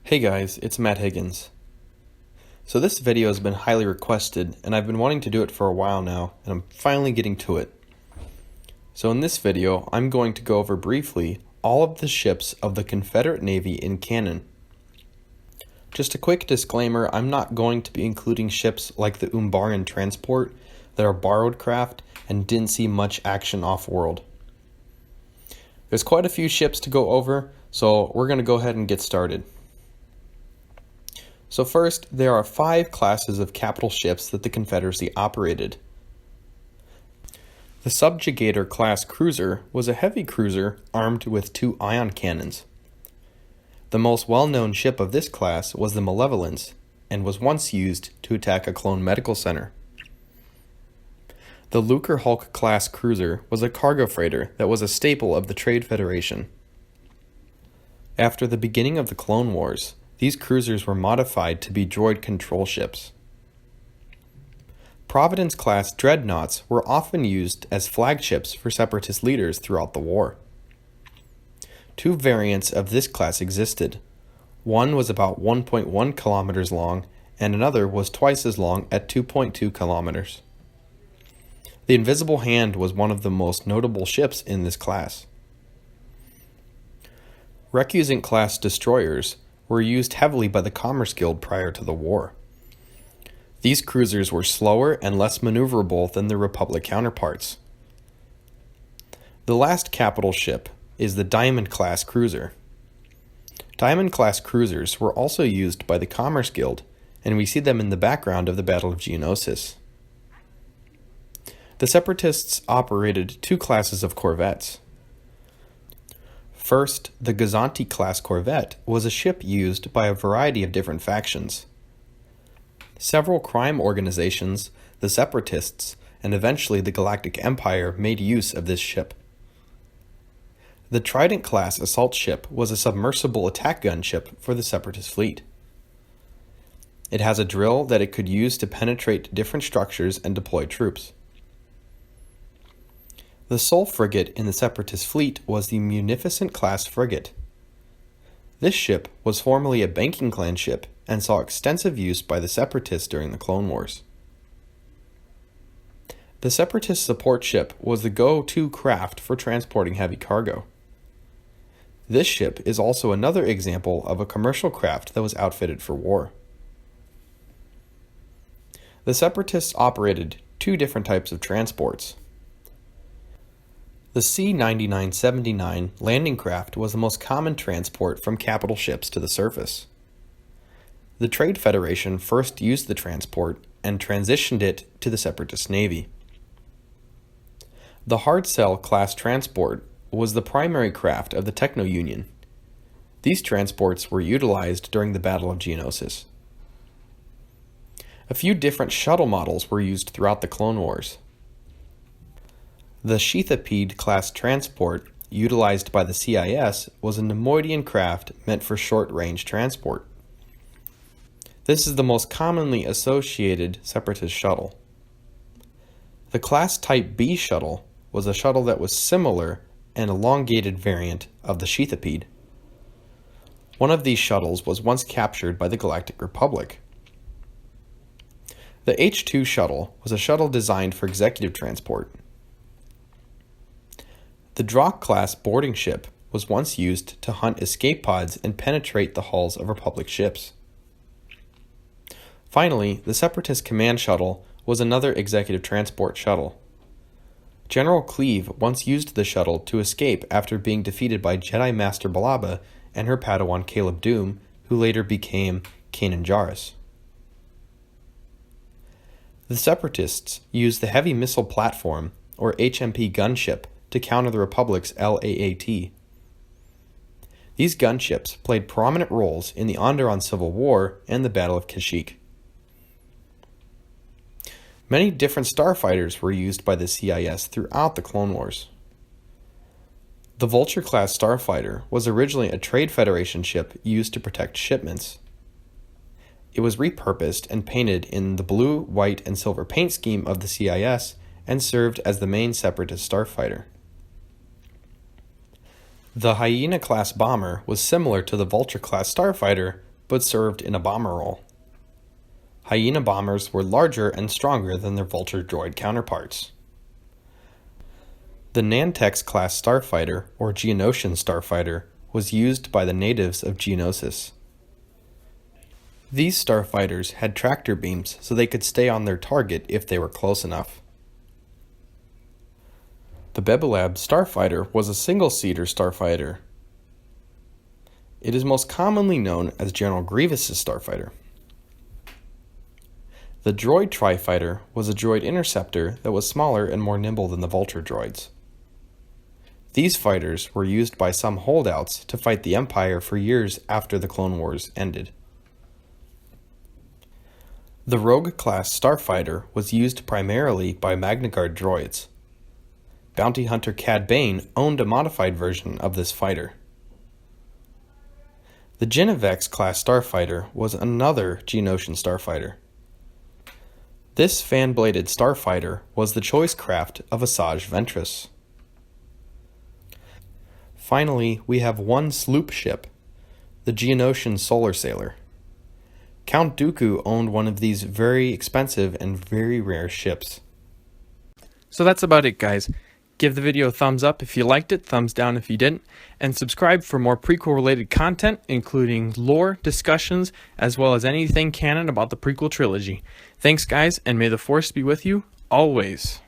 Hey guys, it's Matt Higgins. So this video has been highly requested, and I've been wanting to do it for a while now, and I'm finally getting to it. So in this video, I'm going to go over briefly all of the ships of the Confederate Navy in Canon. Just a quick disclaimer, I'm not going to be including ships like the Umbaran transport that are borrowed craft and didn't see much action off-world. There's quite a few ships to go over, so we're going to go ahead and get started. So first, there are 5 classes of capital ships that the Confederacy operated. The Subjugator class cruiser was a heavy cruiser armed with 2 ion cannons. The most well-known ship of this class was the Malevolence, and was once used to attack a clone medical center. The Lucre Hulk class cruiser was a cargo freighter that was a staple of the Trade Federation. After the beginning of the Clone Wars, these cruisers were modified to be droid control ships. Providence class Dreadknots were often used as flagships for Separatist leaders throughout the war. 2 variants of this class existed. One was about 1.1 kilometers long, and another was twice as long at 2.2 kilometers. The Invisible Hand was one of the most notable ships in this class. Recusant class destroyers were used heavily by the Commerce Guild prior to the war. These cruisers were slower and less maneuverable than their Republic counterparts. The last capital ship is the Diamond class cruiser. Diamond class cruisers were also used by the Commerce Guild, and we see them in the background of the Battle of Geonosis. The Separatists operated 2 classes of corvettes. First, the Gazanti-class corvette was a ship used by a variety of different factions. Several crime organizations, the Separatists, and eventually the Galactic Empire made use of this ship. The Trident-class assault ship was a submersible attack gun ship for the Separatist fleet. It has a drill that it could use to penetrate different structures and deploy troops. The sole frigate in the Separatist fleet was the Munificent-class frigate. This ship was formerly a banking clan ship and saw extensive use by the Separatists during the Clone Wars. The Separatist support ship was the go-to craft for transporting heavy cargo. This ship is also another example of a commercial craft that was outfitted for war. The Separatists operated 2 different types of transports. The C-9979 landing craft was the most common transport from capital ships to the surface. The Trade Federation first used the transport and transitioned it to the Separatist Navy. The Hardcell class transport was the primary craft of the Techno Union. These transports were utilized during the Battle of Geonosis. A few different shuttle models were used throughout the Clone Wars. The Sheathipede class transport, utilized by the CIS, was a Nemoidian craft meant for short-range transport. This is the most commonly associated Separatist shuttle. The Class Type B shuttle was a shuttle that was similar and elongated variant of the Sheathipede. One of these shuttles was once captured by the Galactic Republic. The H-2 shuttle was a shuttle designed for executive transport. The Droid-class boarding ship was once used to hunt escape pods and penetrate the hulls of Republic ships. Finally, the Separatist command shuttle was another executive transport shuttle. General Cleve once used the shuttle to escape after being defeated by Jedi Master Balaba and her Padawan Caleb Doom, who later became Canon. The Separatists used the Heavy Missile Platform, or HMP gunship, to counter the Republic's LAAT. These gunships played prominent roles in the Onderon Civil War and the Battle of Kashyyyk. Many different starfighters were used by the CIS throughout the Clone Wars. The Vulture-class starfighter was originally a Trade Federation ship used to protect shipments. It was repurposed and painted in the blue, white, and silver paint scheme of the CIS and served as the main Separatist starfighter. The Hyena-class bomber was similar to the Vulture-class starfighter, but served in a bomber role. Hyena bombers were larger and stronger than their Vulture droid counterparts. The Nantex-class Starfighter, or Geonosian Starfighter, was used by the natives of Geonosis. These starfighters had tractor beams so they could stay on their target if they were close enough. The Bebelab Starfighter was a single-seater starfighter. It is most commonly known as General Grievous's Starfighter. The Droid Tri Fighter was a droid interceptor that was smaller and more nimble than the Vulture droids. These fighters were used by some holdouts to fight the Empire for years after the Clone Wars ended. The Rogue-class Starfighter was used primarily by Magna Guard droids. Bounty hunter Cad Bane owned a modified version of this fighter. The Genevex-class Starfighter was another Geonosian starfighter. This fan-bladed starfighter was the choice craft of Asajj Ventress. Finally, we have one sloop ship, the Geonosian Solar Sailor. Count Dooku owned one of these very expensive and very rare ships. So that's about it, guys. Give the video a thumbs up if you liked it, thumbs down if you didn't, and subscribe for more prequel-related content, including lore, discussions, as well as anything canon about the prequel trilogy. Thanks, guys, and may the Force be with you always.